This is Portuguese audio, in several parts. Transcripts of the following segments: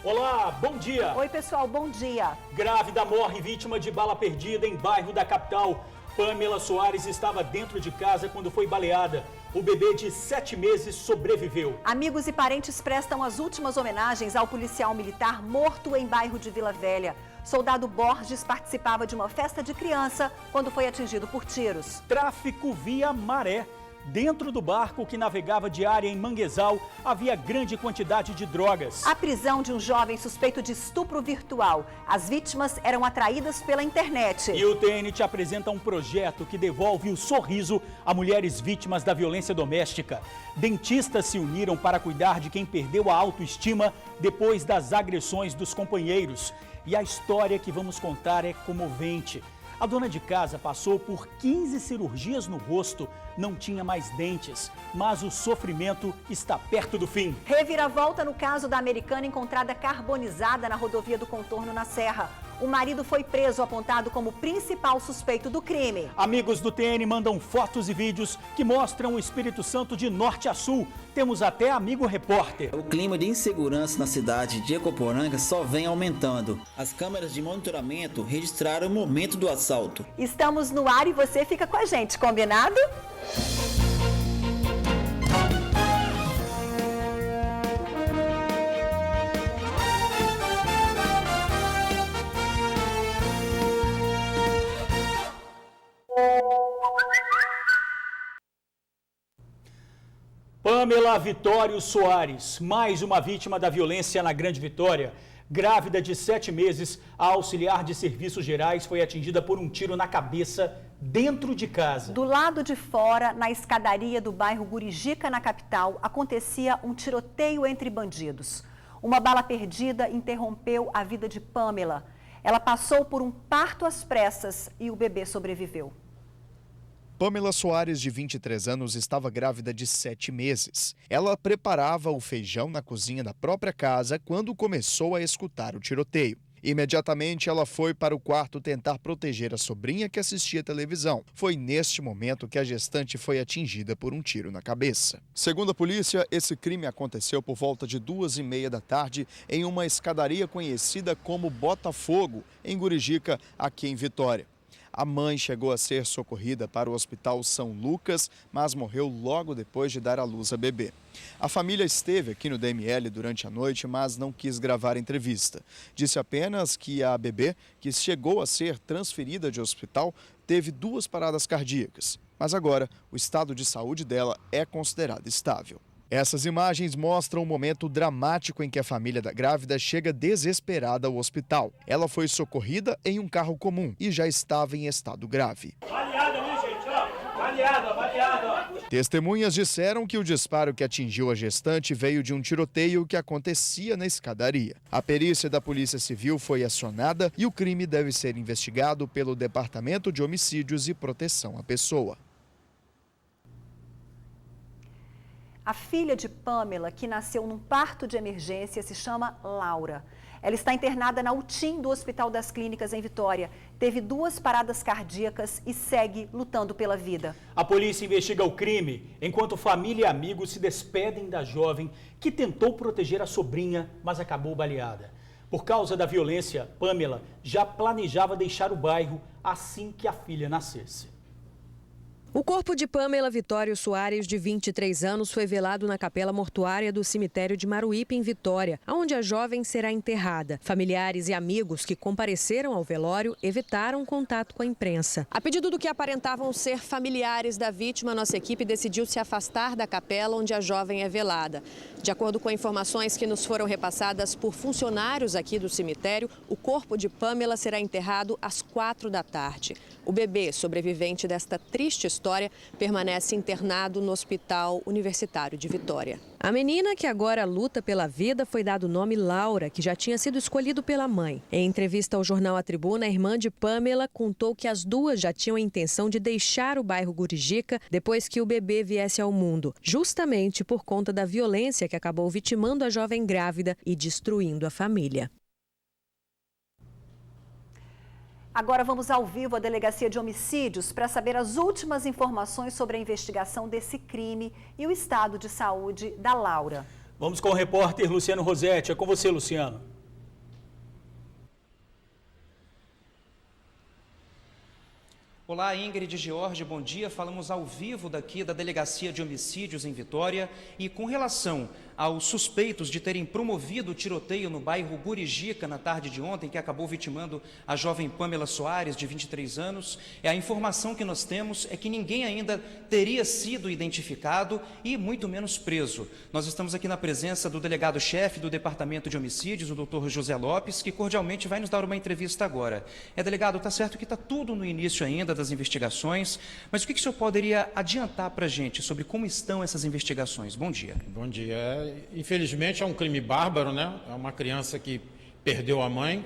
Olá, bom dia. Oi, pessoal, bom dia. Grávida morre vítima de bala perdida em bairro da capital. Pamela Soares estava dentro de casa quando foi baleada. O bebê de 7 meses sobreviveu. Amigos e parentes prestam as últimas homenagens ao policial militar morto em bairro de Vila Velha. Soldado Borges participava de uma festa de criança quando foi atingido por tiros. Tráfico via maré. Dentro do barco que navegava diária em Manguezal, havia grande quantidade de drogas. A prisão de um jovem suspeito de estupro virtual. As vítimas eram atraídas pela internet. E o TNT apresenta um projeto que devolve o sorriso a mulheres vítimas da violência doméstica. Dentistas se uniram para cuidar de quem perdeu a autoestima depois das agressões dos companheiros. E a história que vamos contar é comovente. A dona de casa passou por 15 cirurgias no rosto, não tinha mais dentes, mas o sofrimento está perto do fim. Reviravolta no caso da americana encontrada carbonizada na rodovia do Contorno, na Serra. O marido foi preso, apontado como principal suspeito do crime. Amigos do TN mandam fotos e vídeos que mostram o Espírito Santo de norte a sul. Temos até amigo repórter. O clima de insegurança na cidade de Ecoporanga só vem aumentando. As câmeras de monitoramento registraram o momento do assalto. Estamos no ar e você fica com a gente, combinado? Pamela Vitório Soares, mais uma vítima da violência na Grande Vitória. Grávida de 7 meses, a auxiliar de serviços gerais foi atingida por um tiro na cabeça dentro de casa. Do lado de fora, na escadaria do bairro Gurijica, na capital, acontecia um tiroteio entre bandidos. Uma bala perdida interrompeu a vida de Pamela. Ela passou por um parto às pressas e o bebê sobreviveu. Pamela Soares, de 23 anos, estava grávida de 7 meses. Ela preparava o feijão na cozinha da própria casa quando começou a escutar o tiroteio. Imediatamente, ela foi para o quarto tentar proteger a sobrinha que assistia televisão. Foi neste momento que a gestante foi atingida por um tiro na cabeça. Segundo a polícia, esse crime aconteceu por volta de 2h30 da tarde em uma escadaria conhecida como Botafogo, em Gurijica, aqui em Vitória. A mãe chegou a ser socorrida para o Hospital São Lucas, mas morreu logo depois de dar à luz a bebê. A família esteve aqui no DML durante a noite, mas não quis gravar entrevista. Disse apenas que a bebê, que chegou a ser transferida de hospital, teve 2 paradas cardíacas. Mas agora, o estado de saúde dela é considerado estável. Essas imagens mostram um momento dramático em que a família da grávida chega desesperada ao hospital. Ela foi socorrida em um carro comum e já estava em estado grave. Baleada ali, gente, ó. Baleada. Testemunhas disseram que o disparo que atingiu a gestante veio de um tiroteio que acontecia na escadaria. A perícia da Polícia Civil foi acionada e o crime deve ser investigado pelo Departamento de Homicídios e Proteção à Pessoa. A filha de Pamela, que nasceu num parto de emergência, se chama Laura. Ela está internada na UTIM do Hospital das Clínicas em Vitória. Teve 2 paradas cardíacas e segue lutando pela vida. A polícia investiga o crime, enquanto família e amigos se despedem da jovem que tentou proteger a sobrinha, mas acabou baleada. Por causa da violência, Pamela já planejava deixar o bairro assim que a filha nascesse. O corpo de Pamela Vitório Soares, de 23 anos, foi velado na capela mortuária do cemitério de Maruípe, em Vitória, onde a jovem será enterrada. Familiares e amigos que compareceram ao velório evitaram contato com a imprensa. A pedido do que aparentavam ser familiares da vítima, nossa equipe decidiu se afastar da capela onde a jovem é velada. De acordo com informações que nos foram repassadas por funcionários aqui do cemitério, o corpo de Pamela será enterrado às 4 da tarde. O bebê, sobrevivente desta triste história, permanece internado no Hospital Universitário de Vitória. A menina, que agora luta pela vida, foi dado o nome Laura, que já tinha sido escolhido pela mãe. Em entrevista ao jornal A Tribuna, a irmã de Pamela contou que as duas já tinham a intenção de deixar o bairro Gurijica depois que o bebê viesse ao mundo, justamente por conta da violência que acabou vitimando a jovem grávida e destruindo a família. Agora vamos ao vivo à Delegacia de Homicídios para saber as últimas informações sobre a investigação desse crime e o estado de saúde da Laura. Vamos com o repórter Luciano Rosetti. É com você, Luciano. Olá, Ingrid e George, bom dia. Falamos ao vivo daqui da Delegacia de Homicídios em Vitória e com relação aos suspeitos de terem promovido o tiroteio no bairro Gurijica na tarde de ontem, que acabou vitimando a jovem Pamela Soares, de 23 anos, a informação que nós temos é que ninguém ainda teria sido identificado e muito menos preso. Nós estamos aqui na presença do delegado-chefe do Departamento de Homicídios, o Dr. José Lopes, que cordialmente vai nos dar uma entrevista agora. Delegado, está certo que está tudo no início ainda das investigações, mas o que o senhor poderia adiantar para a gente sobre como estão essas investigações? Bom dia. Bom dia. Infelizmente é um crime bárbaro, né? É uma criança que perdeu a mãe.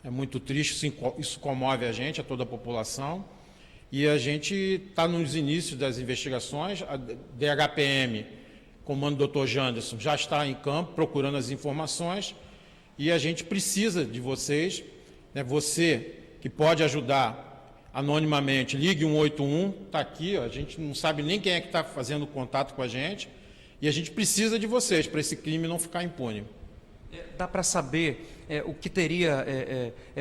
É muito triste, isso comove a gente, a toda a população. E a gente está nos inícios das investigações. A DHPM, comando do Dr. Janderson, já está em campo procurando as informações e a gente precisa de vocês, né? Você que pode ajudar anonimamente, ligue 181, está aqui, ó, a gente não sabe nem quem é que está fazendo contato com a gente e a gente precisa de vocês para esse crime não ficar impune. Dá para saber o que teria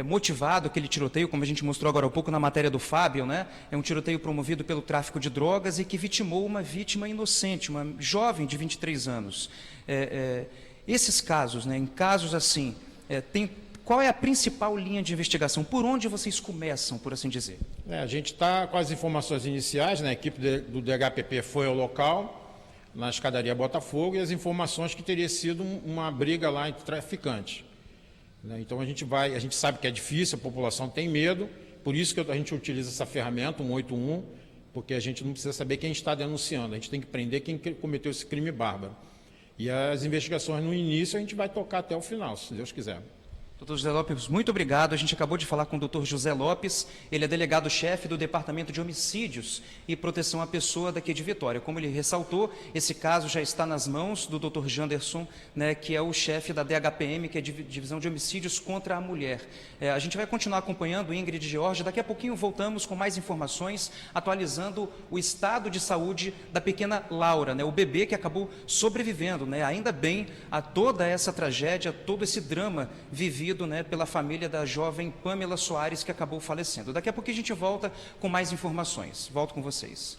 motivado aquele tiroteio, como a gente mostrou agora há pouco na matéria do Fábio, né? É um tiroteio promovido pelo tráfico de drogas e que vitimou uma vítima inocente, uma jovem de 23 anos. Esses casos, né, em casos assim, qual é a principal linha de investigação? Por onde vocês começam, por assim dizer? A gente está com as informações iniciais, né? A equipe do DHPP foi ao local, na escadaria Botafogo, e as informações que teria sido uma briga lá entre traficantes. Então a gente sabe que é difícil, a população tem medo, por isso que a gente utiliza essa ferramenta, 181, porque a gente não precisa saber quem está denunciando, a gente tem que prender quem cometeu esse crime bárbaro. E as investigações no início a gente vai tocar até o final, se Deus quiser. Dr. José Lopes, muito obrigado. A gente acabou de falar com o Dr. José Lopes, ele é delegado-chefe do Departamento de Homicídios e Proteção à Pessoa daqui de Vitória. Como ele ressaltou, esse caso já está nas mãos do Dr. Janderson, né, que é o chefe da DHPM, que é a Divisão de Homicídios contra a Mulher. A gente vai continuar acompanhando, Ingrid e George, daqui a pouquinho voltamos com mais informações, atualizando o estado de saúde da pequena Laura, né, o bebê que acabou sobrevivendo, né, ainda bem, a toda essa tragédia, todo esse drama vivido, né, pela família da jovem Pamela Soares, que acabou falecendo. Daqui a pouco a gente volta com mais informações. Volto com vocês.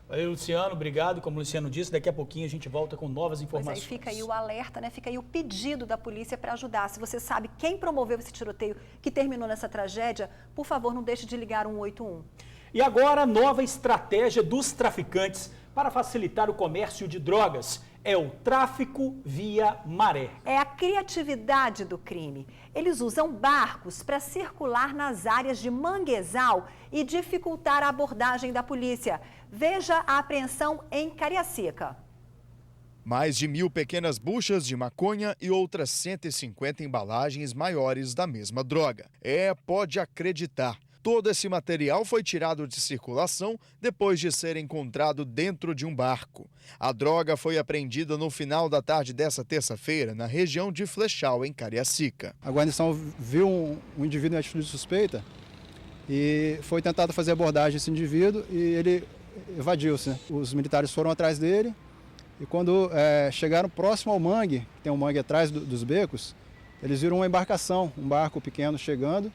Valeu, Luciano, obrigado. Como o Luciano disse, daqui a pouquinho a gente volta com novas informações. Pois aí fica aí o alerta, né? Fica aí o pedido da polícia para ajudar. Se você sabe quem promoveu esse tiroteio que terminou nessa tragédia, por favor, não deixe de ligar 181. E agora, nova estratégia dos traficantes para facilitar o comércio de drogas. É o tráfico via maré. É a criatividade do crime. Eles usam barcos para circular nas áreas de manguezal e dificultar a abordagem da polícia. Veja a apreensão em Cariacica. Mais de 1.000 pequenas buchas de maconha e outras 150 embalagens maiores da mesma droga. Pode acreditar. Todo esse material foi tirado de circulação depois de ser encontrado dentro de um barco. A droga foi apreendida no final da tarde dessa terça-feira, na região de Flechal, em Cariacica. A guarnição viu um indivíduo em atitude suspeita e foi tentado fazer abordagem a esse indivíduo e ele evadiu-se, né? Os militares foram atrás dele e quando chegaram próximo ao mangue, tem um mangue atrás dos becos, eles viram uma embarcação, um barco pequeno chegando.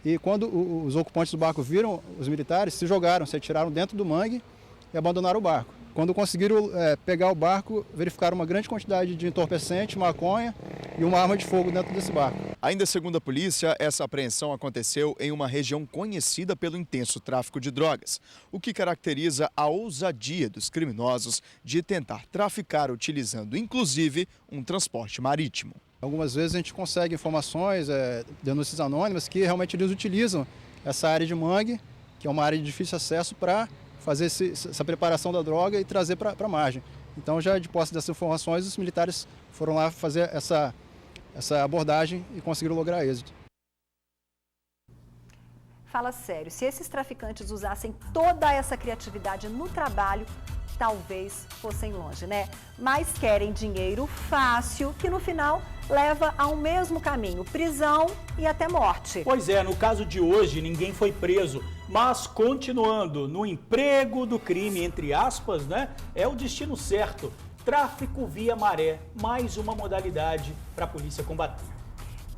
E quando os ocupantes do barco viram os militares, se atiraram dentro do mangue e abandonaram o barco. Quando conseguiram pegar o barco, verificaram uma grande quantidade de entorpecente, maconha e uma arma de fogo dentro desse barco. Ainda segundo a polícia, essa apreensão aconteceu em uma região conhecida pelo intenso tráfico de drogas, o que caracteriza a ousadia dos criminosos de tentar traficar utilizando, inclusive, um transporte marítimo. Algumas vezes a gente consegue informações, denúncias anônimas, que realmente eles utilizam essa área de mangue, que é uma área de difícil acesso, para fazer essa preparação da droga e trazer para a margem. Então, já de posse dessas informações, os militares foram lá fazer essa abordagem e conseguiram lograr êxito. Fala sério, se esses traficantes usassem toda essa criatividade no trabalho, talvez fossem longe, né? Mas querem dinheiro fácil, que no final leva ao mesmo caminho, prisão e até morte. Pois é, no caso de hoje ninguém foi preso, mas continuando no emprego do crime, entre aspas, né? É o destino certo. Tráfico via maré, mais uma modalidade para a polícia combater.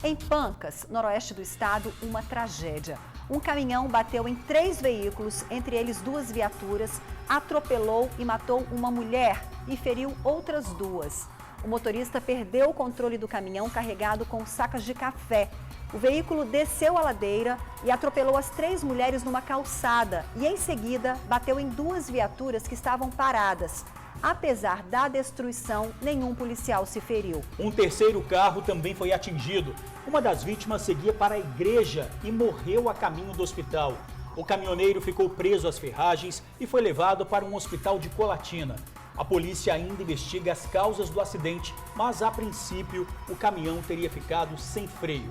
Em Pancas, noroeste do estado, uma tragédia. Um caminhão bateu em 3 veículos, entre eles 2 viaturas, atropelou e matou uma mulher e feriu outras 2. O motorista perdeu o controle do caminhão carregado com sacas de café. O veículo desceu a ladeira e atropelou as 3 mulheres numa calçada e, em seguida, bateu em 2 viaturas que estavam paradas. Apesar da destruição, nenhum policial se feriu. Um terceiro carro também foi atingido. Uma das vítimas seguia para a igreja e morreu a caminho do hospital. O caminhoneiro ficou preso às ferragens e foi levado para um hospital de Colatina. A polícia ainda investiga as causas do acidente, mas a princípio o caminhão teria ficado sem freio.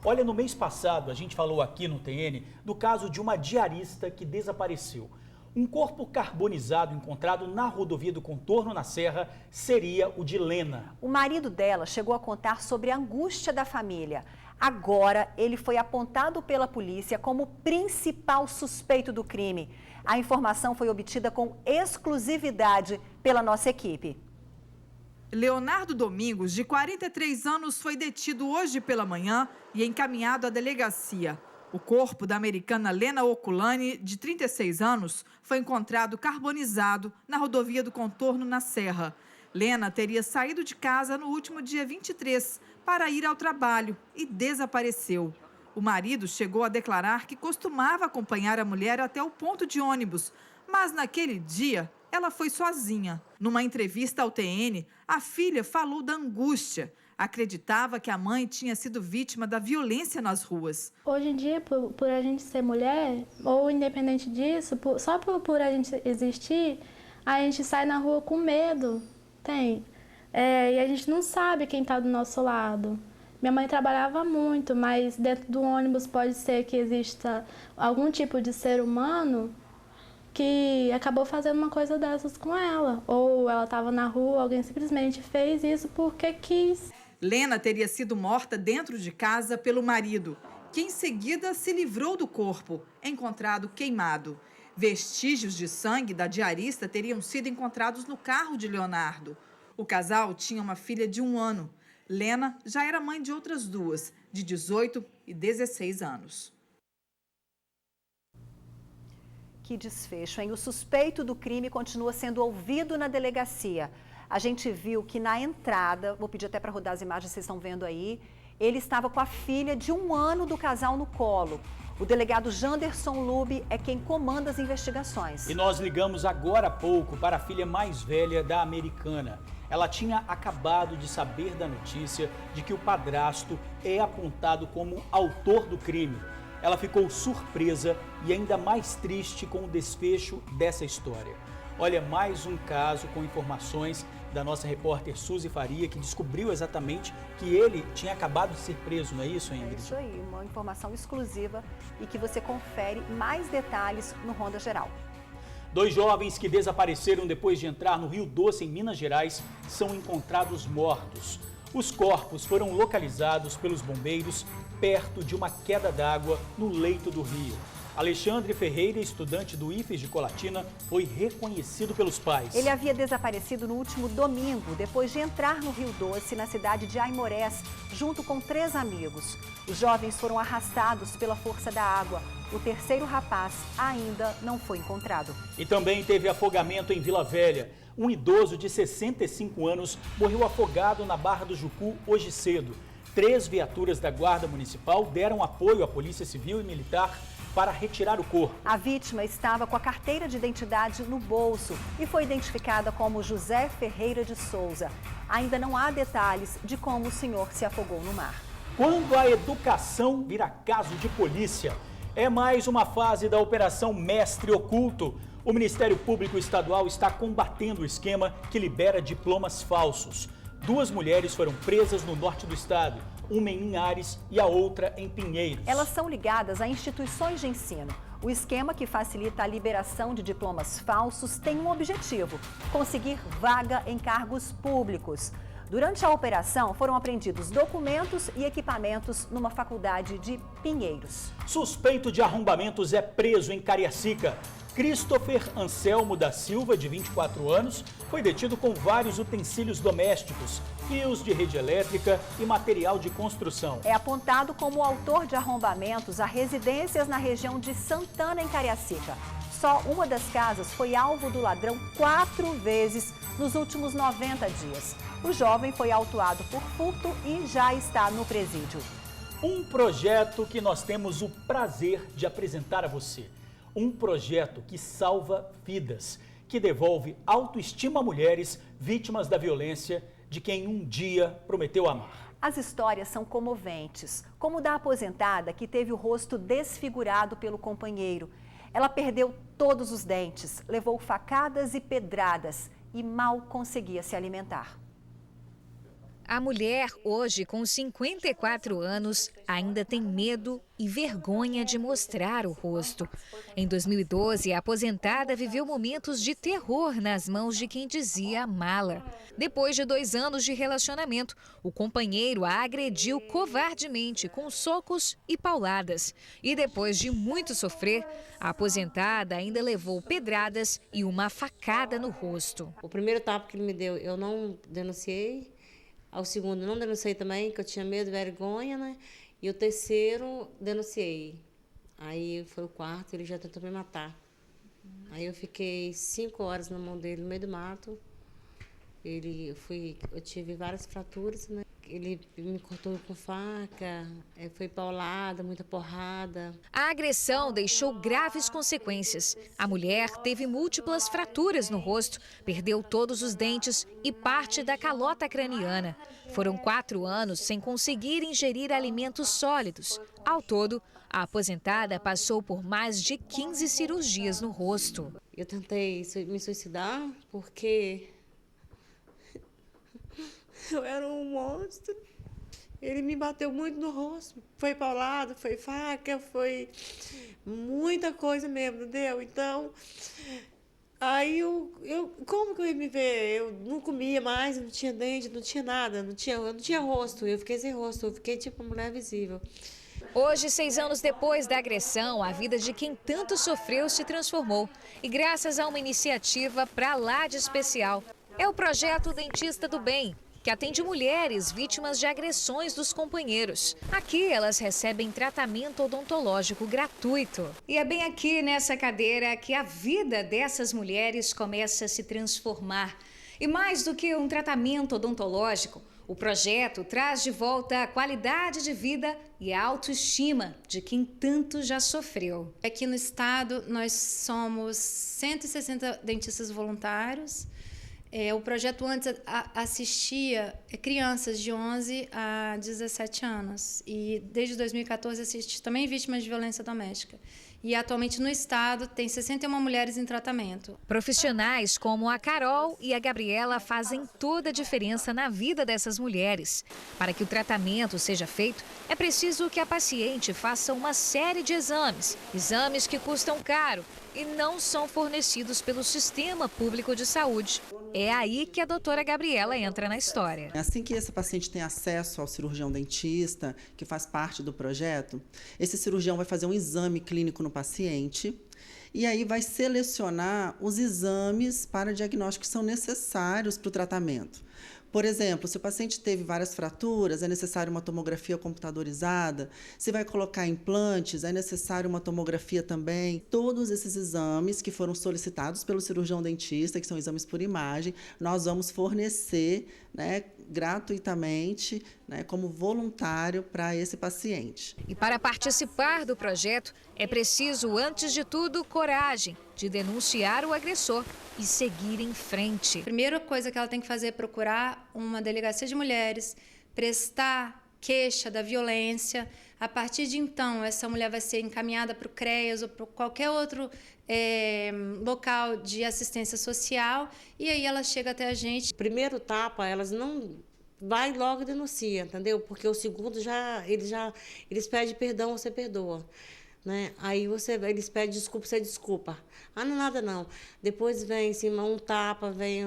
Olha, no mês passado a gente falou aqui no TN do caso de uma diarista que desapareceu. Um corpo carbonizado encontrado na rodovia do Contorno, na Serra, seria o de Lena. O marido dela chegou a contar sobre a angústia da família. Agora, ele foi apontado pela polícia como principal suspeito do crime. A informação foi obtida com exclusividade pela nossa equipe. Leonardo Domingos, de 43 anos, foi detido hoje pela manhã e encaminhado à delegacia. O corpo da americana Lena Oculani, de 36 anos, foi encontrado carbonizado na rodovia do Contorno, na Serra. Lena teria saído de casa no último dia 23 para ir ao trabalho e desapareceu. O marido chegou a declarar que costumava acompanhar a mulher até o ponto de ônibus, mas naquele dia ela foi sozinha. Numa entrevista ao TN, a filha falou da angústia. Acreditava que a mãe tinha sido vítima da violência nas ruas. Hoje em dia, por a gente ser mulher, ou independente disso, só por a gente existir, a gente sai na rua com medo. E a gente não sabe quem está do nosso lado. Minha mãe trabalhava muito, mas dentro do ônibus pode ser que exista algum tipo de ser humano que acabou fazendo uma coisa dessas com ela. Ou ela estava na rua, alguém simplesmente fez isso porque quis. Lena teria sido morta dentro de casa pelo marido, que em seguida se livrou do corpo, encontrado queimado. Vestígios de sangue da diarista teriam sido encontrados no carro de Leonardo. O casal tinha uma filha de 1 ano. Lena já era mãe de outras 2, de 18 e 16 anos. Que desfecho, hein? O suspeito do crime continua sendo ouvido na delegacia. A gente viu que na entrada, vou pedir até para rodar as imagens, vocês estão vendo aí, ele estava com a filha de 1 ano do casal no colo. O delegado Janderson Lube é quem comanda as investigações. E nós ligamos agora há pouco para a filha mais velha da americana. Ela tinha acabado de saber da notícia de que o padrasto é apontado como autor do crime. Ela ficou surpresa e ainda mais triste com o desfecho dessa história. Olha, mais um caso com informações da nossa repórter Suzy Faria, que descobriu exatamente que ele tinha acabado de ser preso, não é isso, Ingrid? É isso aí, uma informação exclusiva e que você confere mais detalhes no Ronda Geral. 2 jovens que desapareceram depois de entrar no Rio Doce, em Minas Gerais, são encontrados mortos. Os corpos foram localizados pelos bombeiros perto de uma queda d'água no leito do rio. Alexandre Ferreira, estudante do IFES de Colatina, foi reconhecido pelos pais. Ele havia desaparecido no último domingo, depois de entrar no Rio Doce, na cidade de Aimorés, junto com 3 amigos. Os jovens foram arrastados pela força da água. O terceiro rapaz ainda não foi encontrado. E também teve afogamento em Vila Velha. Um idoso de 65 anos morreu afogado na Barra do Jucu hoje cedo. 3 viaturas da Guarda Municipal deram apoio à Polícia Civil e Militar para retirar o corpo. A vítima estava com a carteira de identidade no bolso e foi identificada como José Ferreira de Souza. Ainda não há detalhes de como o senhor se afogou no mar. Quando a educação vira caso de polícia, é mais uma fase da Operação Mestre Oculto. O Ministério Público Estadual está combatendo o esquema que libera diplomas falsos. 2 mulheres foram presas no norte do estado, uma em Linhares e a outra em Pinheiros. Elas são ligadas a instituições de ensino. O esquema que facilita a liberação de diplomas falsos tem um objetivo: conseguir vaga em cargos públicos. Durante a operação, foram apreendidos documentos e equipamentos numa faculdade de Pinheiros. Suspeito de arrombamentos é preso em Cariacica. Christopher Anselmo da Silva, de 24 anos, foi detido com vários utensílios domésticos, fios de rede elétrica e material de construção. É apontado como o autor de arrombamentos a residências na região de Santana, em Cariacica. Só uma das casas foi alvo do ladrão 4 vezes nos últimos 90 dias. O jovem foi autuado por furto e já está no presídio. Um projeto que nós temos o prazer de apresentar a você. Um projeto que salva vidas, que devolve autoestima a mulheres vítimas da violência de quem um dia prometeu amar. As histórias são comoventes, como o da aposentada que teve o rosto desfigurado pelo companheiro. Ela perdeu todos os dentes, levou facadas e pedradas e mal conseguia se alimentar. A mulher, hoje com 54 anos, ainda tem medo e vergonha de mostrar o rosto. Em 2012, a aposentada viveu momentos de terror nas mãos de quem dizia amá-la. Depois de 2 anos de relacionamento, o companheiro a agrediu covardemente com socos e pauladas. E depois de muito sofrer, a aposentada ainda levou pedradas e uma facada no rosto. O primeiro tapa que ele me deu, eu não denunciei. Ao segundo, não denunciei também, que eu tinha medo, vergonha, né? E o terceiro, denunciei. Aí foi o quarto, ele já tentou me matar. Aí eu fiquei 5 horas na mão dele, no meio do mato. Eu tive várias fraturas, né? Ele me cortou com faca, foi paulada, muita porrada. A agressão deixou graves consequências. A mulher teve múltiplas fraturas no rosto, perdeu todos os dentes e parte da calota craniana. Foram 4 anos sem conseguir ingerir alimentos sólidos. Ao todo, a aposentada passou por mais de 15 cirurgias no rosto. Eu tentei me suicidar porque eu era um monstro. Ele me bateu muito no rosto. Foi paulado, foi faca, foi muita coisa mesmo, entendeu? Então, aí como que eu ia me ver? Eu não comia mais, não tinha dente, não tinha nada, eu não tinha rosto. Eu fiquei sem rosto, eu fiquei tipo uma mulher visível. Hoje, 6 anos depois da agressão, a vida de quem tanto sofreu se transformou. E graças a uma iniciativa pra lá de especial. É o projeto Dentista do Bem, que atende mulheres vítimas de agressões dos companheiros. Aqui elas recebem tratamento odontológico gratuito. E é bem aqui nessa cadeira que a vida dessas mulheres começa a se transformar. E mais do que um tratamento odontológico, o projeto traz de volta a qualidade de vida e a autoestima de quem tanto já sofreu. Aqui no estado nós somos 160 dentistas voluntários. O projeto antes assistia crianças de 11 a 17 anos e desde 2014 assiste também vítimas de violência doméstica. E atualmente no estado tem 61 mulheres em tratamento. Profissionais como a Carol e a Gabriela fazem toda a diferença na vida dessas mulheres. Para que o tratamento seja feito, é preciso que a paciente faça uma série de exames. Exames que custam caro e não são fornecidos pelo Sistema Público de Saúde. É aí que a doutora Gabriela entra na história. Assim que essa paciente tem acesso ao cirurgião dentista, que faz parte do projeto, esse cirurgião vai fazer um exame clínico no paciente e aí vai selecionar os exames para diagnóstico que são necessários para o tratamento. Por exemplo, se o paciente teve várias fraturas, é necessário uma tomografia computadorizada. Se vai colocar implantes, é necessário uma tomografia também. Todos esses exames que foram solicitados pelo cirurgião dentista, que são exames por imagem, nós vamos fornecer, gratuitamente, como voluntário para esse paciente. E para participar do projeto, é preciso, antes de tudo, coragem de denunciar o agressor e seguir em frente. A primeira coisa que ela tem que fazer é procurar uma delegacia de mulheres, prestar queixa da violência. A partir de então, essa mulher vai ser encaminhada para o CREAS ou para qualquer outro local de assistência social e aí ela chega até a gente. Primeiro tapa, elas não vai logo e denuncia, entendeu? Porque o segundo eles pedem perdão, você perdoa. Né? Aí eles pedem desculpa, você desculpa. Ah, não é nada não. Depois vem em cima um tapa, vem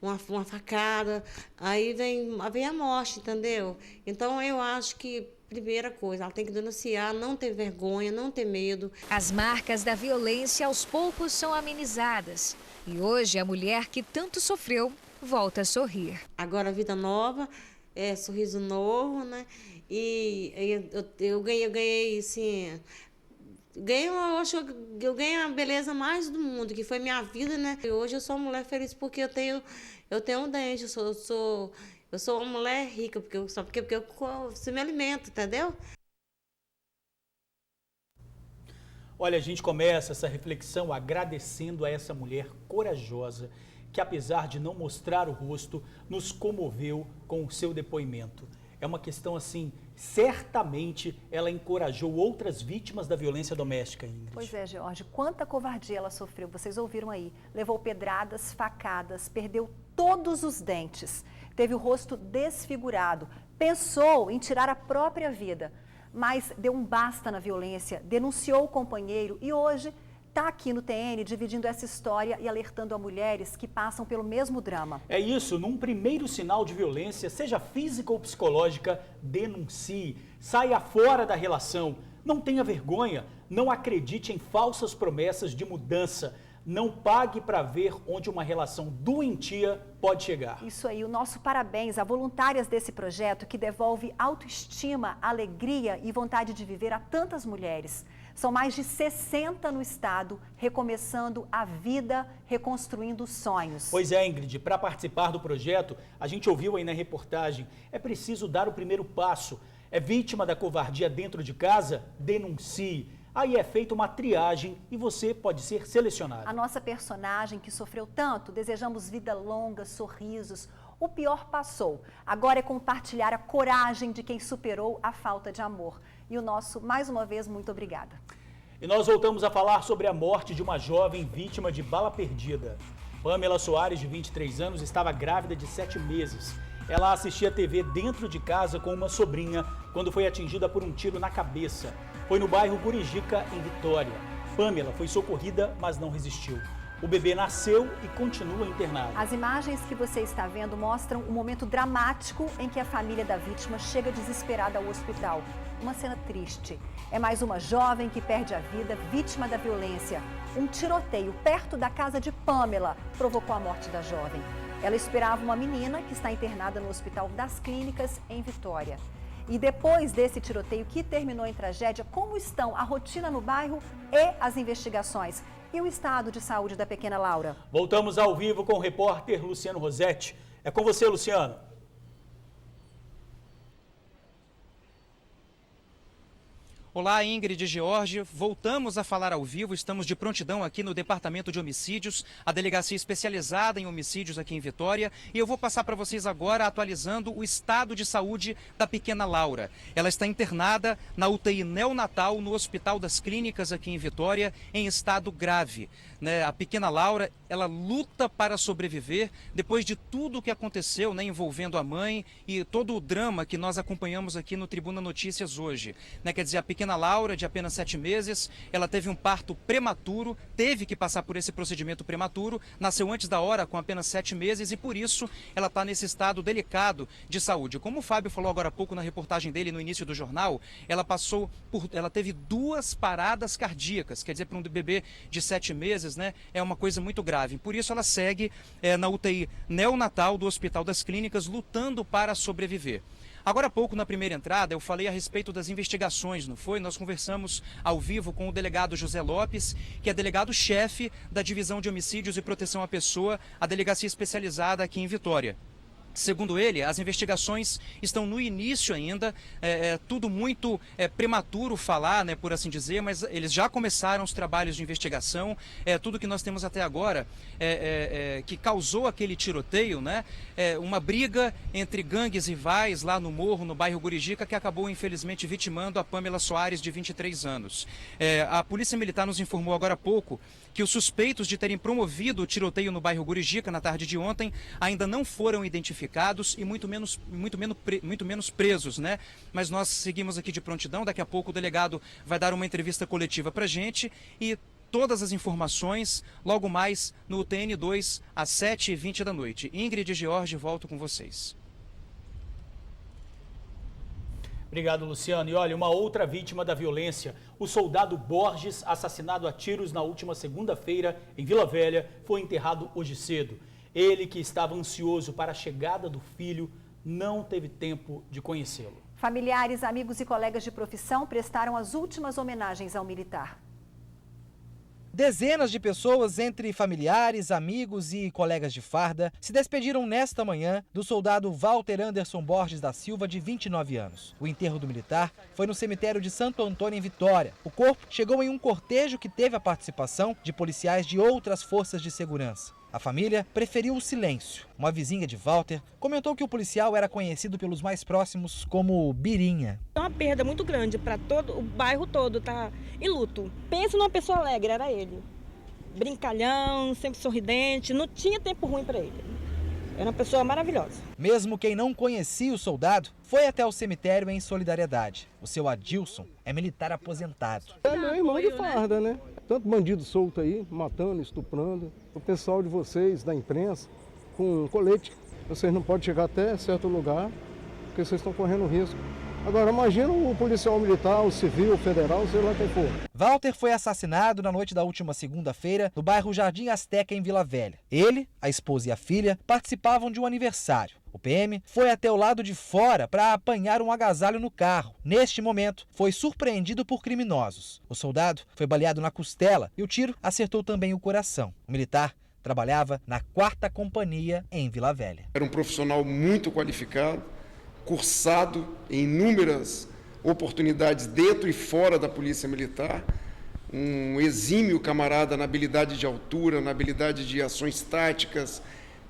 uma facada, aí vem a morte, entendeu? Então eu acho que Primeira coisa, ela tem que denunciar, não ter vergonha, não ter medo. As marcas da violência aos poucos são amenizadas. E hoje a mulher que tanto sofreu volta a sorrir. Agora a vida nova, sorriso novo, né? E eu ganhei assim... Eu ganhei a beleza mais do mundo, que foi minha vida, né? E hoje eu sou uma mulher feliz porque eu tenho um dente, eu sou uma mulher rica, porque eu me alimento, entendeu? Olha, a gente começa essa reflexão agradecendo a essa mulher corajosa que, apesar de não mostrar o rosto, nos comoveu com o seu depoimento. É uma questão assim, certamente ela encorajou outras vítimas da violência doméstica, Ingrid. Pois é, George, quanta covardia ela sofreu, vocês ouviram aí. Levou pedradas, facadas, perdeu todos os dentes, teve o rosto desfigurado, pensou em tirar a própria vida, mas deu um basta na violência, denunciou o companheiro e hoje está aqui no TN dividindo essa história e alertando a mulheres que passam pelo mesmo drama. É isso, num primeiro sinal de violência, seja física ou psicológica, denuncie, saia fora da relação, não tenha vergonha, não acredite em falsas promessas de mudança, não pague para ver onde uma relação doentia pode chegar. Isso aí, o nosso parabéns a voluntárias desse projeto que devolve autoestima, alegria e vontade de viver a tantas mulheres. São mais de 60 no estado, recomeçando a vida, reconstruindo sonhos. Pois é, Ingrid, para participar do projeto, a gente ouviu aí na reportagem, é preciso dar o primeiro passo. É vítima da covardia dentro de casa? Denuncie. Aí é feita uma triagem e você pode ser selecionado. A nossa personagem que sofreu tanto, desejamos vida longa, sorrisos. O pior passou. Agora é compartilhar a coragem de quem superou a falta de amor. E o nosso, mais uma vez, muito obrigada. E nós voltamos a falar sobre a morte de uma jovem vítima de bala perdida. Pamela Soares, de 23 anos, estava grávida de 7 meses. Ela assistia TV dentro de casa com uma sobrinha quando foi atingida por um tiro na cabeça. Foi no bairro Gurijica, em Vitória. Pamela foi socorrida, mas não resistiu. O bebê nasceu e continua internado. As imagens que você está vendo mostram um momento dramático em que a família da vítima chega desesperada ao hospital. Uma cena triste. É mais uma jovem que perde a vida, vítima da violência. Um tiroteio perto da casa de Pamela provocou a morte da jovem. Ela esperava uma menina que está internada no Hospital das Clínicas, em Vitória. E depois desse tiroteio que terminou em tragédia, como estão a rotina no bairro e as investigações? E o estado de saúde da pequena Laura? Voltamos ao vivo com o repórter Luciano Rosetti. É com você, Luciano. Olá, Ingrid e George. Voltamos a falar ao vivo. Estamos de prontidão aqui no Departamento de Homicídios, a delegacia especializada em homicídios aqui em Vitória. E eu vou passar para vocês agora atualizando o estado de saúde da pequena Laura. Ela está internada na UTI neonatal no Hospital das Clínicas aqui em Vitória, em estado grave. A pequena Laura, ela luta para sobreviver depois de tudo o que aconteceu, envolvendo a mãe e todo o drama que nós acompanhamos aqui no Tribuna Notícias hoje. Quer dizer, a pequena Laura, de apenas 7 meses, ela teve um parto prematuro, teve que passar por esse procedimento prematuro, nasceu antes da hora com apenas 7 meses e por isso ela está nesse estado delicado de saúde. Como o Fábio falou agora há pouco na reportagem dele no início do jornal, ela teve 2 paradas cardíacas, quer dizer, para um bebê de 7 meses, é uma coisa muito grave. Por isso ela segue na UTI neonatal do Hospital das Clínicas, lutando para sobreviver. Agora há pouco, na primeira entrada, eu falei a respeito das investigações, não foi? Nós conversamos ao vivo com o delegado José Lopes, que é delegado-chefe da Divisão de Homicídios e Proteção à Pessoa, a delegacia especializada aqui em Vitória. Segundo ele, as investigações estão no início ainda, tudo muito prematuro falar, por assim dizer, mas eles já começaram os trabalhos de investigação. Tudo que nós temos até agora que causou aquele tiroteio, uma briga entre gangues rivais lá no morro, no bairro Gurijica, que acabou infelizmente vitimando a Pamela Soares, de 23 anos. A Polícia Militar nos informou agora há pouco que os suspeitos de terem promovido o tiroteio no bairro Gurijica na tarde de ontem ainda não foram identificados e muito menos presos, Mas nós seguimos aqui de prontidão. Daqui a pouco o delegado vai dar uma entrevista coletiva para a gente e todas as informações logo mais no TN2 às 7h20 da noite. Ingrid e George, volto com vocês. Obrigado, Luciano. E olha, uma outra vítima da violência, o soldado Borges, assassinado a tiros na última segunda-feira em Vila Velha, foi enterrado hoje cedo. Ele, que estava ansioso para a chegada do filho, não teve tempo de conhecê-lo. Familiares, amigos e colegas de profissão prestaram as últimas homenagens ao militar. Dezenas de pessoas, entre familiares, amigos e colegas de farda, se despediram nesta manhã do soldado Walter Anderson Borges da Silva, de 29 anos. O enterro do militar foi no cemitério de Santo Antônio, em Vitória. O corpo chegou em um cortejo que teve a participação de policiais de outras forças de segurança. A família preferiu o silêncio. Uma vizinha de Walter comentou que o policial era conhecido pelos mais próximos como Birinha. É uma perda muito grande para todo o bairro todo, tá em luto. Pensa numa pessoa alegre, era ele. Brincalhão, sempre sorridente, não tinha tempo ruim para ele. Era uma pessoa maravilhosa. Mesmo quem não conhecia o soldado foi até o cemitério em solidariedade. O seu Adilson é militar aposentado. É meu irmão de farda, né? Tanto bandido solto aí, matando, estuprando. O pessoal de vocês, da imprensa, com colete. Vocês não podem chegar até certo lugar, porque vocês estão correndo risco. Agora, imagina o policial militar, o civil, o federal, sei lá quem for. Walter foi assassinado na noite da última segunda-feira no bairro Jardim Azteca, em Vila Velha. Ele, a esposa e a filha participavam de um aniversário. O PM foi até o lado de fora para apanhar um agasalho no carro. Neste momento, foi surpreendido por criminosos. O soldado foi baleado na costela e o tiro acertou também o coração. O militar trabalhava na 4ª Companhia em Vila Velha. Era um profissional muito qualificado, cursado em inúmeras oportunidades dentro e fora da Polícia Militar, um exímio camarada na habilidade de altura, na habilidade de ações táticas.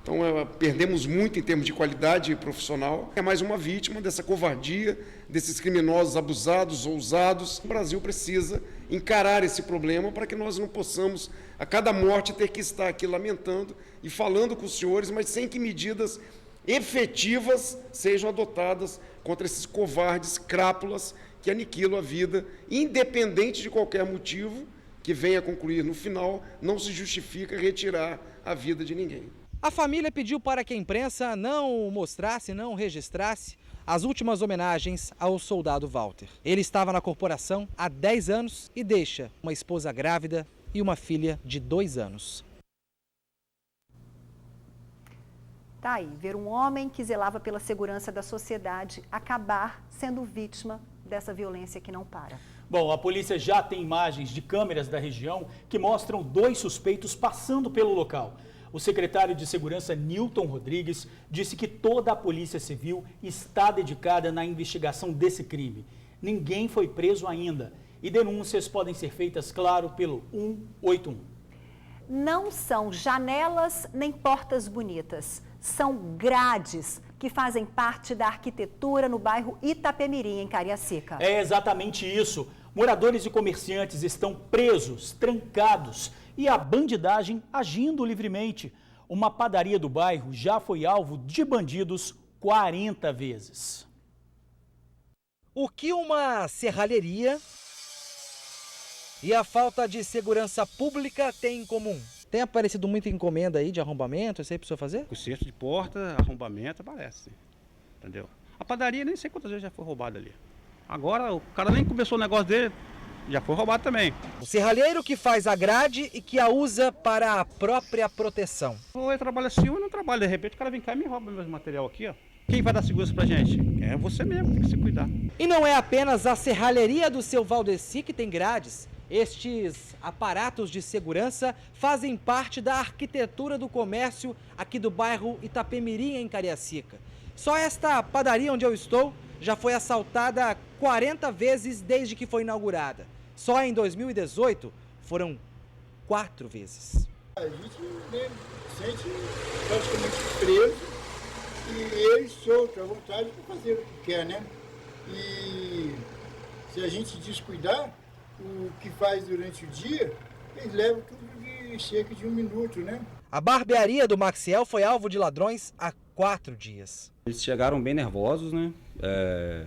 Então, perdemos muito em termos de qualidade profissional. É mais uma vítima dessa covardia, desses criminosos abusados, ousados. O Brasil precisa encarar esse problema para que nós não possamos, a cada morte, ter que estar aqui lamentando e falando com os senhores, mas sem que medidas efetivas sejam adotadas contra esses covardes crápulas que aniquilam a vida, independente de qualquer motivo que venha a concluir no final, não se justifica retirar a vida de ninguém. A família pediu para que a imprensa não mostrasse, não registrasse as últimas homenagens ao soldado Walter. Ele estava na corporação há 10 anos e deixa uma esposa grávida e uma filha de 2 anos. Tá aí, ver um homem que zelava pela segurança da sociedade acabar sendo vítima dessa violência que não para. Bom, a polícia já tem imagens de câmeras da região que mostram 2 suspeitos passando pelo local. O secretário de Segurança, Nilton Rodrigues, disse que toda a Polícia Civil está dedicada na investigação desse crime. Ninguém foi preso ainda e denúncias podem ser feitas, claro, pelo 181. Não são janelas nem portas bonitas, são grades que fazem parte da arquitetura no bairro Itapemirim, em Cariacica. É exatamente isso. Moradores e comerciantes estão presos, trancados e a bandidagem agindo livremente. Uma padaria do bairro já foi alvo de bandidos 40 vezes. O que uma serralheria e a falta de segurança pública têm em comum? Tem aparecido muita encomenda aí de arrombamento, isso aí precisa fazer? Conserto de porta, arrombamento, aparece, entendeu? A padaria nem sei quantas vezes já foi roubada ali. Agora o cara nem começou o negócio dele, já foi roubado também. O serralheiro que faz a grade e que a usa para a própria proteção. Ou eu trabalho assim ou não trabalho, de repente o cara vem cá e me rouba meu material aqui, ó. Quem vai dar segurança pra gente? É você mesmo, tem que se cuidar. E não é apenas a serralheria do seu Valdeci que tem grades. Estes aparatos de segurança fazem parte da arquitetura do comércio aqui do bairro Itapemirim, em Cariacica. Só esta padaria onde eu estou já foi assaltada 40 vezes desde que foi inaugurada. Só em 2018 foram 4 vezes. A gente sente praticamente preso e eles soltos à vontade para fazer o que quer, né? E se a gente descuidar, o que faz durante o dia, eles levam tudo de cerca de 1 minuto, né? A barbearia do Maxiel foi alvo de ladrões há 4 dias. Eles chegaram bem nervosos, né?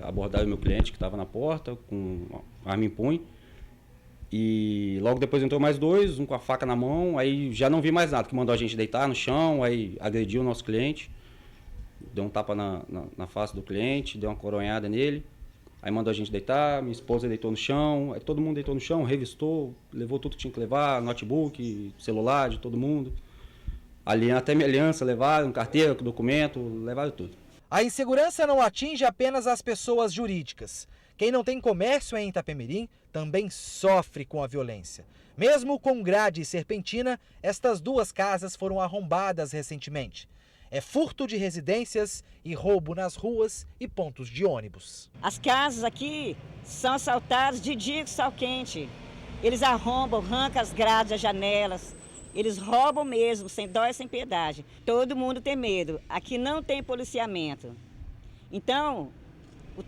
Abordaram o meu cliente que estava na porta com arma em punho. E logo depois entrou mais 2, um com a faca na mão. Aí já não vi mais nada, que mandou a gente deitar no chão, aí agrediu o nosso cliente. Deu um tapa na face do cliente, deu uma coronhada nele. Aí mandou a gente deitar, minha esposa deitou no chão, aí todo mundo deitou no chão, revistou, levou tudo que tinha que levar, notebook, celular de todo mundo. Até minha aliança levaram, carteira, documento, levaram tudo. A insegurança não atinge apenas as pessoas jurídicas. Quem não tem comércio em Itapemirim também sofre com a violência. Mesmo com grade e serpentina, estas duas casas foram arrombadas recentemente. É furto de residências e roubo nas ruas e pontos de ônibus. As casas aqui são assaltadas de dia com sol quente. Eles arrombam, arrancam as grades, as janelas. Eles roubam mesmo, sem dó e sem piedade. Todo mundo tem medo. Aqui não tem policiamento. Então, o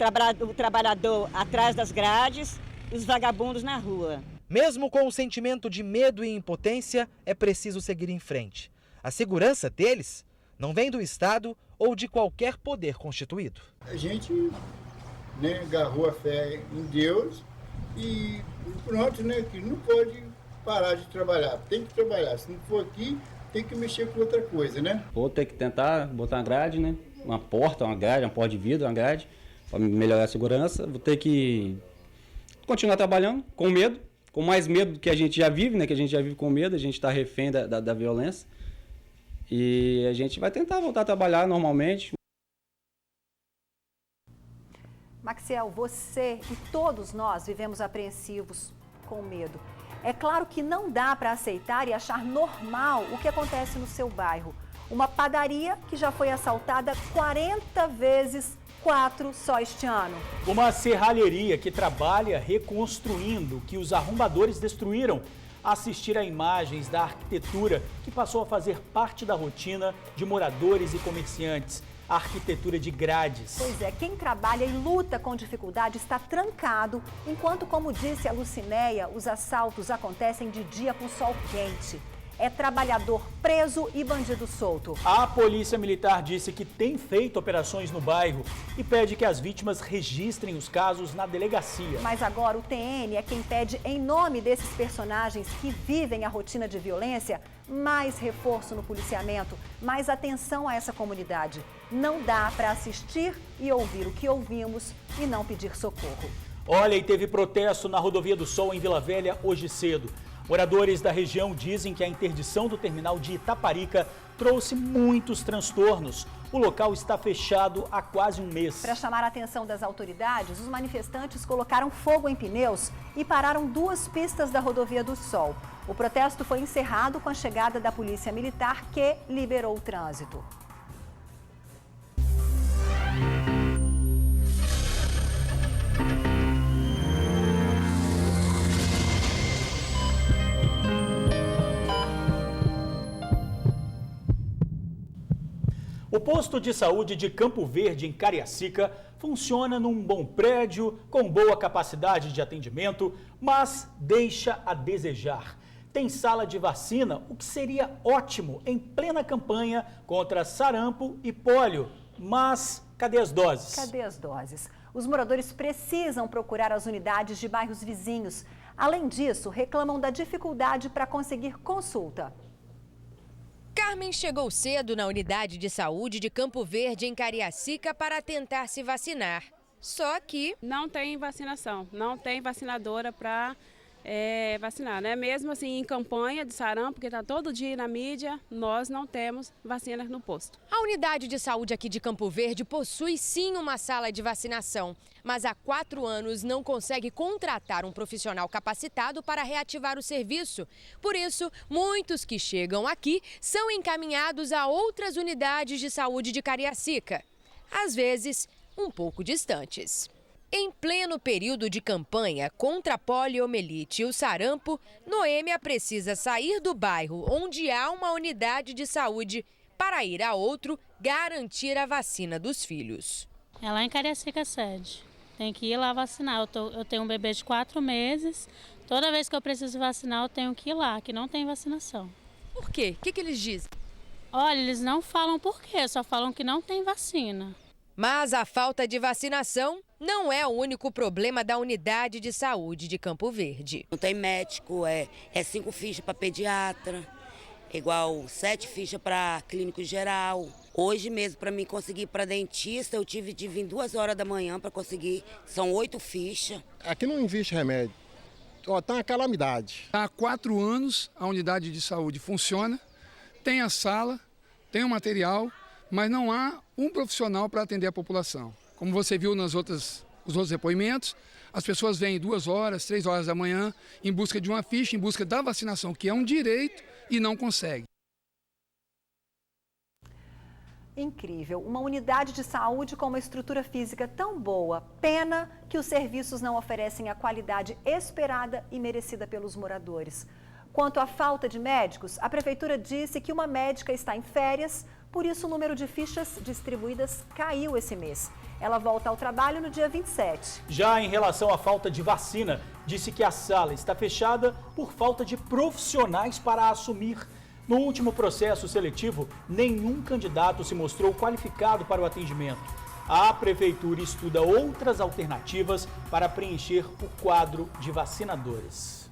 trabalhador atrás das grades e os vagabundos na rua. Mesmo com o sentimento de medo e impotência, é preciso seguir em frente. A segurança deles não vem do Estado ou de qualquer poder constituído. A gente, né, agarrou a fé em Deus e pronto, né, que não pode parar de trabalhar. Tem que trabalhar. Se não for aqui, tem que mexer com outra coisa, né? Vou ter que tentar botar uma grade, né? Uma porta de vidro, uma grade, para melhorar a segurança. Vou ter que continuar trabalhando com medo, com mais medo do que a gente já vive, né? Que a gente já vive com medo, a gente está refém da violência. E a gente vai tentar voltar a trabalhar normalmente. Maxiel, você e todos nós vivemos apreensivos, com medo. É claro que não dá para aceitar e achar normal o que acontece no seu bairro. Uma padaria que já foi assaltada 40 vezes, 4 só este ano. Uma serralheria que trabalha reconstruindo o que os arrombadores destruíram. Assistir a imagens da arquitetura que passou a fazer parte da rotina de moradores e comerciantes. A arquitetura de grades. Pois é, quem trabalha e luta com dificuldade está trancado, enquanto, como disse a Lucinéia, os assaltos acontecem de dia com sol quente. É trabalhador preso e bandido solto. A Polícia Militar disse que tem feito operações no bairro e pede que as vítimas registrem os casos na delegacia. Mas agora o TN é quem pede, em nome desses personagens que vivem a rotina de violência, mais reforço no policiamento, mais atenção a essa comunidade. Não dá para assistir e ouvir o que ouvimos e não pedir socorro. Olha, e teve protesto na Rodovia do Sol em Vila Velha hoje cedo. Moradores da região dizem que a interdição do terminal de Itaparica trouxe muitos transtornos. O local está fechado há quase um mês. Para chamar a atenção das autoridades, os manifestantes colocaram fogo em pneus e pararam 2 pistas da Rodovia do Sol. O protesto foi encerrado com a chegada da Polícia Militar, que liberou o trânsito. O posto de saúde de Campo Verde, em Cariacica, funciona num bom prédio, com boa capacidade de atendimento, mas deixa a desejar. Tem sala de vacina, o que seria ótimo em plena campanha contra sarampo e pólio. Mas cadê as doses? Cadê as doses? Os moradores precisam procurar as unidades de bairros vizinhos. Além disso, reclamam da dificuldade para conseguir consulta. Carmen chegou cedo na unidade de saúde de Campo Verde, em Cariacica, para tentar se vacinar. Só que não tem vacinação, não tem vacinadora para vacinar, né? Mesmo assim, em campanha de sarampo, porque está todo dia na mídia, nós não temos vacinas no posto. A unidade de saúde aqui de Campo Verde possui sim uma sala de vacinação, mas há 4 anos não consegue contratar um profissional capacitado para reativar o serviço. Por isso, muitos que chegam aqui são encaminhados a outras unidades de saúde de Cariacica, às vezes um pouco distantes. Em pleno período de campanha contra a poliomielite e o sarampo, Noêmia precisa sair do bairro onde há uma unidade de saúde para ir a outro garantir a vacina dos filhos. É lá em Cariacica sede. Tem que ir lá vacinar. Eu tenho um bebê de 4 meses. Toda vez que eu preciso vacinar, eu tenho que ir lá, que não tem vacinação. Por quê? O que eles dizem? Olha, eles não falam por quê, só falam que não tem vacina. Mas a falta de vacinação não é o único problema da unidade de saúde de Campo Verde. Não tem médico, é 5 fichas para pediatra, igual 7 fichas para clínico geral. Hoje mesmo, para mim conseguir para dentista, eu tive de vir 2 horas da manhã para conseguir, são 8 fichas. Aqui não existe remédio, tá uma calamidade. Há 4 anos a unidade de saúde funciona, tem a sala, tem o material, mas não há um profissional para atender a população. Como você viu os outros depoimentos, as pessoas vêm 2 horas, 3 horas da manhã em busca de uma ficha, em busca da vacinação, que é um direito, e não conseguem. Incrível, uma unidade de saúde com uma estrutura física tão boa. Pena que os serviços não oferecem a qualidade esperada e merecida pelos moradores. Quanto à falta de médicos, a prefeitura disse que uma médica está em férias, por isso o número de fichas distribuídas caiu esse mês. Ela volta ao trabalho no dia 27. Já em relação à falta de vacina, disse que a sala está fechada por falta de profissionais para assumir. No último processo seletivo, nenhum candidato se mostrou qualificado para o atendimento. A prefeitura estuda outras alternativas para preencher o quadro de vacinadores.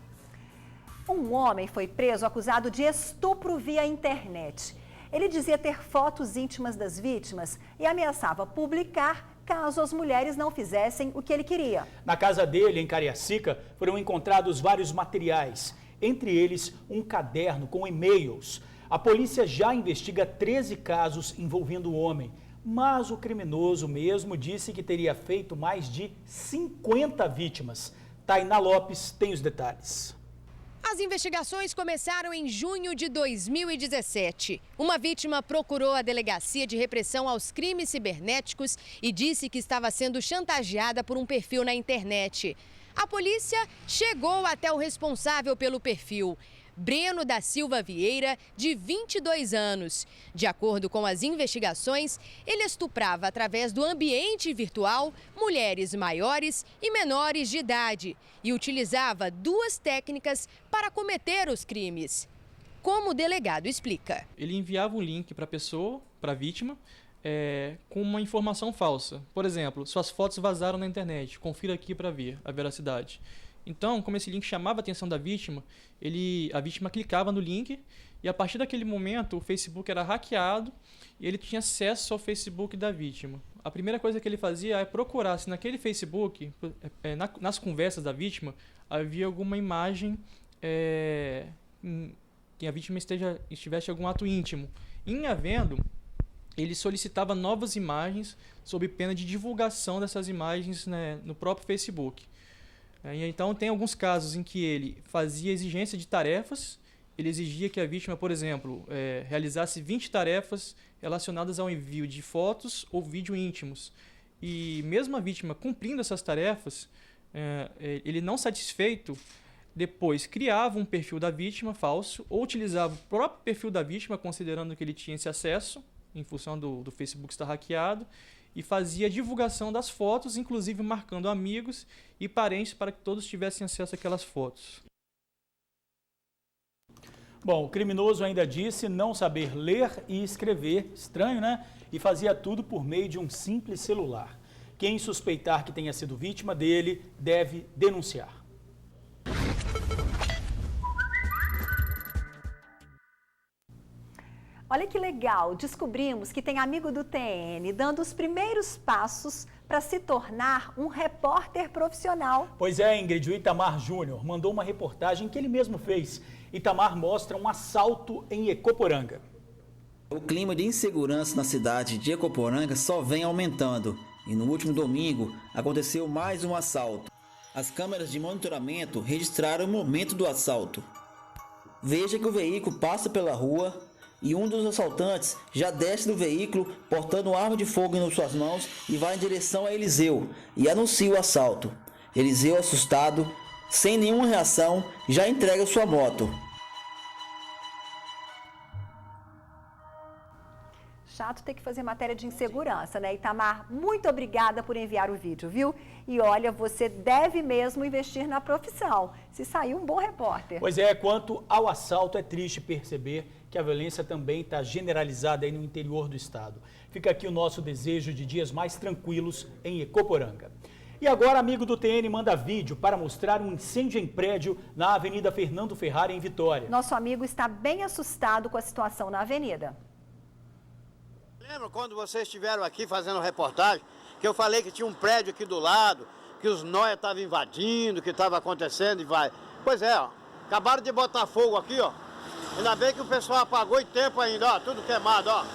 Um homem foi preso acusado de estupro via internet. Ele dizia ter fotos íntimas das vítimas e ameaçava publicar caso as mulheres não fizessem o que ele queria. Na casa dele, em Cariacica, foram encontrados vários materiais, entre eles um caderno com e-mails. A polícia já investiga 13 casos envolvendo o homem, mas o criminoso mesmo disse que teria feito mais de 50 vítimas. Tainá Lopes tem os detalhes. As investigações começaram em junho de 2017. Uma vítima procurou a Delegacia de Repressão aos Crimes Cibernéticos e disse que estava sendo chantageada por um perfil na internet. A polícia chegou até o responsável pelo perfil, Breno da Silva Vieira, de 22 anos. De acordo com as investigações, ele estuprava através do ambiente virtual mulheres maiores e menores de idade e utilizava 2 técnicas para cometer os crimes. Como o delegado explica. Ele enviava um link para a pessoa, para a vítima, com uma informação falsa. Por exemplo, suas fotos vazaram na internet, confira aqui para ver a veracidade. Então, como esse link chamava a atenção da vítima, a vítima clicava no link e a partir daquele momento o Facebook era hackeado e ele tinha acesso ao Facebook da vítima. A primeira coisa que ele fazia é procurar se naquele Facebook, nas conversas da vítima, havia alguma imagem que a vítima estivesse em algum ato íntimo. Em havendo, ele solicitava novas imagens sob pena de divulgação dessas imagens, né, no próprio Facebook. Então, tem alguns casos em que ele fazia exigência de tarefas, ele exigia que a vítima, por exemplo, realizasse 20 tarefas relacionadas ao envio de fotos ou vídeo íntimos. E mesmo a vítima cumprindo essas tarefas, ele não satisfeito, depois criava um perfil da vítima falso ou utilizava o próprio perfil da vítima, considerando que ele tinha esse acesso, em função do Facebook estar hackeado, e fazia a divulgação das fotos, inclusive marcando amigos e parentes para que todos tivessem acesso àquelas fotos. Bom, o criminoso ainda disse não saber ler e escrever, estranho, né? E fazia tudo por meio de um simples celular. Quem suspeitar que tenha sido vítima dele deve denunciar. Olha que legal, descobrimos que tem amigo do TN dando os primeiros passos para se tornar um repórter profissional. Pois é, Ingrid, o Itamar Júnior mandou uma reportagem que ele mesmo fez. Itamar mostra um assalto em Ecoporanga. O clima de insegurança na cidade de Ecoporanga só vem aumentando. E no último domingo aconteceu mais um assalto. As câmeras de monitoramento registraram o momento do assalto. Veja que o veículo passa pela rua e um dos assaltantes já desce do veículo portando arma de fogo em suas mãos e vai em direção a Eliseu e anuncia o assalto. Eliseu, assustado, sem nenhuma reação, já entrega sua moto. Chato ter que fazer matéria de insegurança, né, Itamar? Muito obrigada por enviar o vídeo, viu? E olha, você deve mesmo investir na profissão, se sair um bom repórter. Pois é, quanto ao assalto, é triste perceber que a violência também está generalizada aí no interior do estado. Fica aqui o nosso desejo de dias mais tranquilos em Ecoporanga. E agora, amigo do TN manda vídeo para mostrar um incêndio em prédio na Avenida Fernando Ferrari, em Vitória. Nosso amigo está bem assustado com a situação na avenida. Lembra quando vocês estiveram aqui fazendo reportagem, que eu falei que tinha um prédio aqui do lado, que os nóia estavam invadindo, que estava acontecendo e vai. Pois é, ó, acabaram de botar fogo aqui, ó. Ainda bem que o pessoal apagou em tempo ainda, ó, tudo queimado, ó.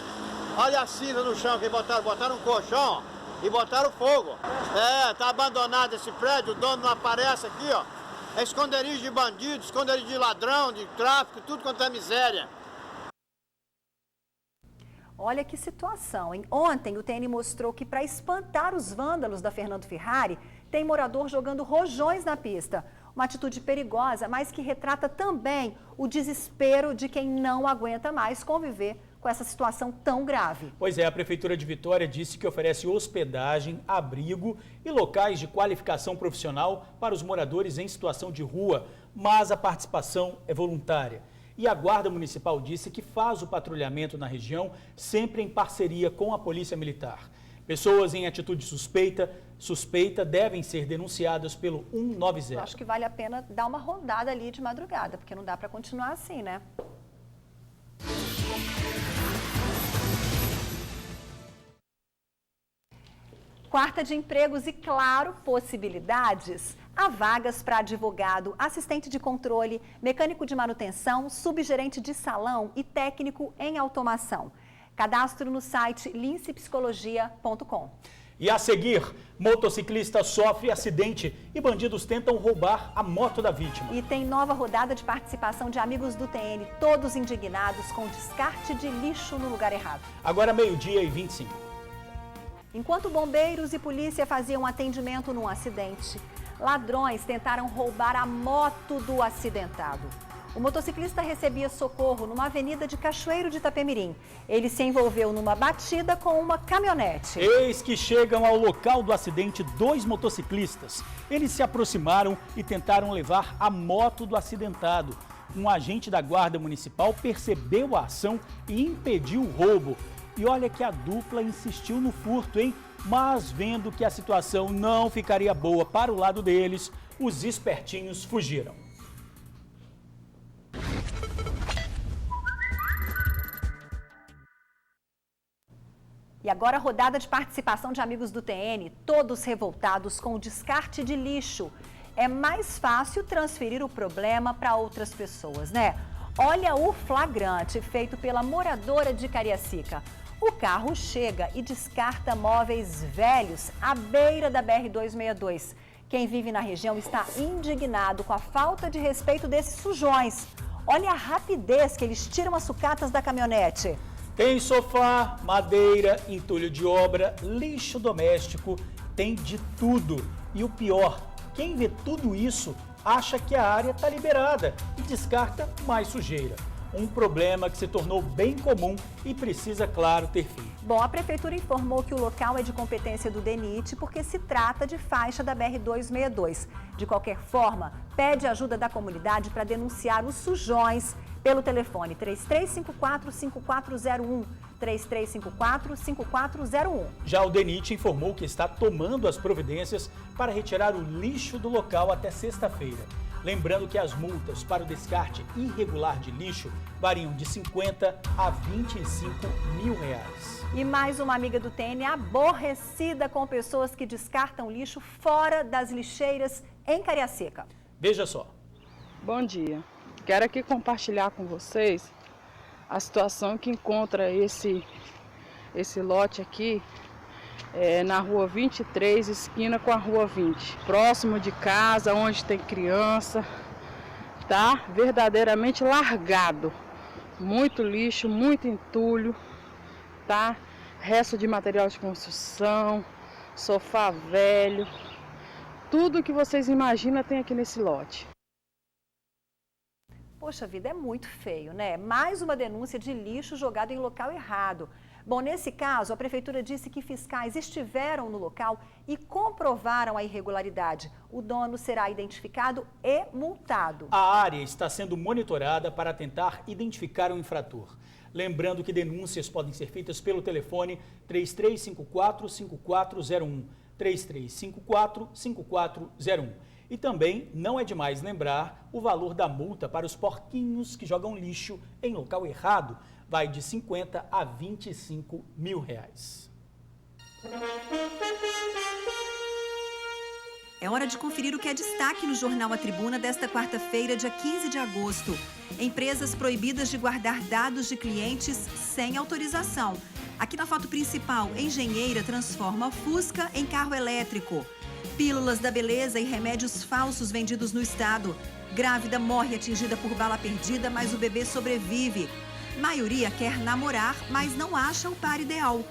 Olha a cinza no chão que botaram um colchão, ó. E botaram fogo. Tá abandonado esse prédio, o dono não aparece aqui, ó. É esconderijo de bandido, esconderijo de ladrão, de tráfico, tudo quanto é miséria. Olha que situação, hein? Ontem o TN mostrou que para espantar os vândalos da Fernando Ferrari, tem morador jogando rojões na pista. Uma atitude perigosa, mas que retrata também o desespero de quem não aguenta mais conviver com essa situação tão grave. Pois é, a Prefeitura de Vitória disse que oferece hospedagem, abrigo e locais de qualificação profissional para os moradores em situação de rua, mas a participação é voluntária. E a Guarda Municipal disse que faz o patrulhamento na região sempre em parceria com a Polícia Militar. Pessoas em atitude suspeita devem ser denunciadas pelo 190. Eu acho que vale a pena dar uma rodada ali de madrugada, porque não dá para continuar assim, né? Quarta de empregos e, claro, possibilidades. Há vagas para advogado, assistente de controle, mecânico de manutenção, subgerente de salão e técnico em automação. Cadastro no site lincepsicologia.com. E a seguir, motociclista sofre acidente e bandidos tentam roubar a moto da vítima. E tem nova rodada de participação de amigos do TN, todos indignados com descarte de lixo no lugar errado. Agora 12h25. Enquanto bombeiros e polícia faziam atendimento num acidente, ladrões tentaram roubar a moto do acidentado. O motociclista recebia socorro numa avenida de Cachoeiro de Itapemirim. Ele se envolveu numa batida com uma caminhonete. Eis que chegam ao local do acidente 2 motociclistas. Eles se aproximaram e tentaram levar a moto do acidentado. Um agente da Guarda Municipal percebeu a ação e impediu o roubo. E olha que a dupla insistiu no furto, hein? Mas vendo que a situação não ficaria boa para o lado deles, os espertinhos fugiram. E agora a rodada de participação de amigos do TN, todos revoltados com o descarte de lixo. É mais fácil transferir o problema para outras pessoas, né? Olha o flagrante feito pela moradora de Cariacica. O carro chega e descarta móveis velhos à beira da BR-262. Quem vive na região está indignado com a falta de respeito desses sujões. Olha a rapidez que eles tiram as sucatas da caminhonete. Tem sofá, madeira, entulho de obra, lixo doméstico, tem de tudo. E o pior, quem vê tudo isso acha que a área está liberada e descarta mais sujeira. Um problema que se tornou bem comum e precisa, claro, ter fim. Bom, a Prefeitura informou que o local é de competência do DENIT porque se trata de faixa da BR-262. De qualquer forma, pede ajuda da comunidade para denunciar os sujões pelo telefone 3354-5401, 3354-5401. Já o DENIT informou que está tomando as providências para retirar o lixo do local até sexta-feira. Lembrando que as multas para o descarte irregular de lixo variam de 50 a 25 mil reais. E mais uma amiga do TN aborrecida com pessoas que descartam lixo fora das lixeiras em Cariacica. Veja só. Bom dia. Quero aqui compartilhar com vocês a situação que encontra esse lote aqui na rua 23, esquina com a rua 20. Próximo de casa, onde tem criança, tá verdadeiramente largado. Muito lixo, muito entulho, tá? Resto de material de construção, sofá velho, tudo que vocês imaginam tem aqui nesse lote. Poxa vida, é muito feio, né? Mais uma denúncia de lixo jogado em local errado. Bom, nesse caso, a Prefeitura disse que fiscais estiveram no local e comprovaram a irregularidade. O dono será identificado e multado. A área está sendo monitorada para tentar identificar o infrator. Lembrando que denúncias podem ser feitas pelo telefone 3354-5401. 3354-5401. E também não é demais lembrar o valor da multa para os porquinhos que jogam lixo em local errado. Vai de 50 a 25 mil reais. É hora de conferir o que é destaque no Jornal A Tribuna desta quarta-feira, dia 15 de agosto. Empresas proibidas de guardar dados de clientes sem autorização. Aqui na foto principal, engenheira transforma Fusca em carro elétrico. Pílulas da beleza e remédios falsos vendidos no estado. Grávida morre atingida por bala perdida, mas o bebê sobrevive. Maioria quer namorar, mas não acha o par ideal.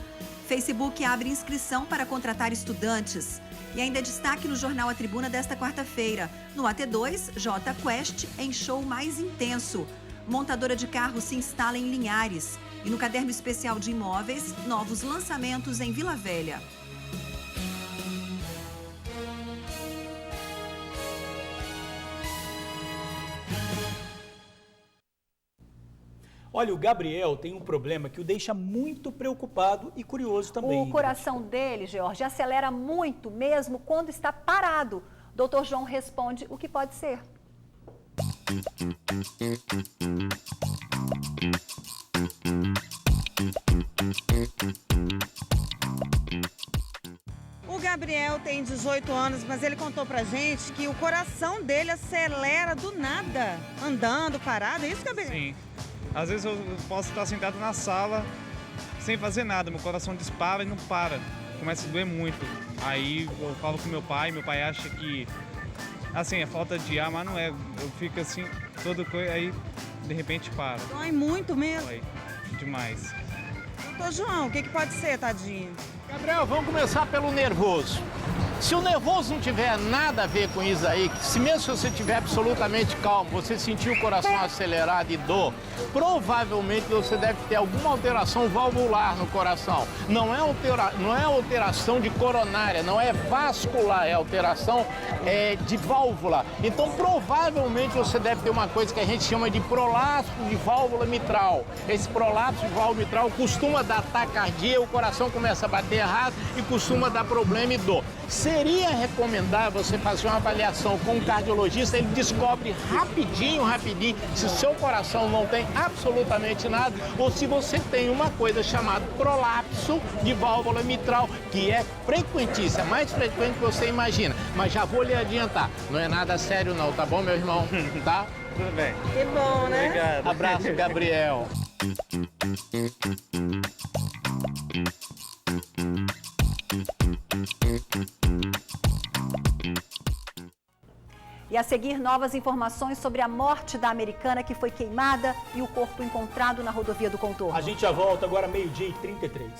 Facebook abre inscrição para contratar estudantes. E ainda destaque no Jornal A Tribuna desta quarta-feira. No AT2, J Quest em show mais intenso. Montadora de carros se instala em Linhares. E no caderno especial de imóveis, novos lançamentos em Vila Velha. Olha, o Gabriel tem um problema que o deixa muito preocupado e curioso também. O coração dele, George, acelera muito mesmo quando está parado. Dr. João responde o que pode ser. O Gabriel tem 18 anos, mas ele contou pra gente que o coração dele acelera do nada, andando, parado. É isso, Gabriel? Sim. Às vezes eu posso estar sentado na sala sem fazer nada, meu coração dispara e não para, começa a doer muito. Aí eu falo com meu pai acha que, assim, é falta de ar, mas não é. Eu fico assim, toda coisa, aí de repente para. Dói muito mesmo? Dói demais. Doutor João, o que pode ser, tadinho? Gabriel, vamos começar pelo nervoso. Se o nervoso não tiver nada a ver com isso aí, se mesmo se você estiver absolutamente calmo, você sentir o coração acelerado e dor, provavelmente você deve ter alguma alteração valvular no coração. Não é alteração de coronária, não é vascular, é alteração de válvula. Então, provavelmente você deve ter uma coisa que a gente chama de prolapso de válvula mitral. Esse prolapso de válvula mitral costuma dar taquicardia, o coração começa a bater errado e costuma dar problema e dor. Seria recomendável você fazer uma avaliação com um cardiologista, ele descobre rapidinho, se o seu coração não tem absolutamente nada ou se você tem uma coisa chamada prolapso de válvula mitral, que é frequentíssima, é mais frequente que você imagina. Mas já vou lhe adiantar, não é nada sério não, tá bom, meu irmão? Tá? Tudo bem. Que bom, né? Obrigado. Abraço, Gabriel. E a seguir, novas informações sobre a morte da americana que foi queimada e o corpo encontrado na rodovia do Contorno. A gente já volta agora 12h33.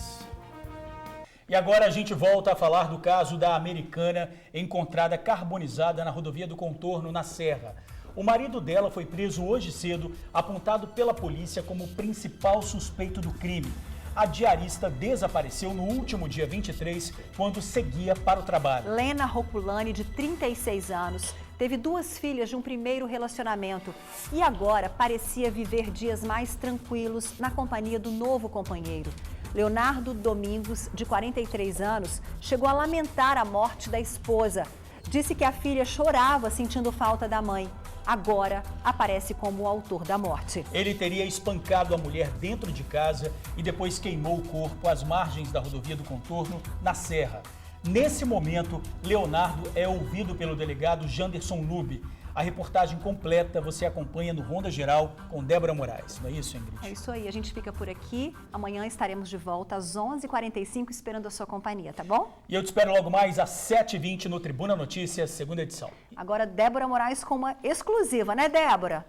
E agora a gente volta a falar do caso da americana encontrada carbonizada na rodovia do Contorno, na Serra. O marido dela foi preso hoje cedo, apontado pela polícia como principal suspeito do crime. A diarista desapareceu no último dia 23, quando seguia para o trabalho. Lena Roculani, de 36 anos, teve 2 filhas de um primeiro relacionamento e agora parecia viver dias mais tranquilos na companhia do novo companheiro. Leonardo Domingos, de 43 anos, chegou a lamentar a morte da esposa. Disse que a filha chorava sentindo falta da mãe. Agora aparece como o autor da morte. Ele teria espancado a mulher dentro de casa e depois queimou o corpo às margens da rodovia do Contorno, na Serra. Nesse momento, Leonardo é ouvido pelo delegado Janderson Lube. A reportagem completa você acompanha no Ronda Geral com Débora Moraes. Não é isso, Ingrid? É isso aí. A gente fica por aqui. Amanhã estaremos de volta às 11h45 esperando a sua companhia, tá bom? E eu te espero logo mais às 7h20 no Tribuna Notícias, segunda edição. Agora, Débora Moraes com uma exclusiva, né, Débora?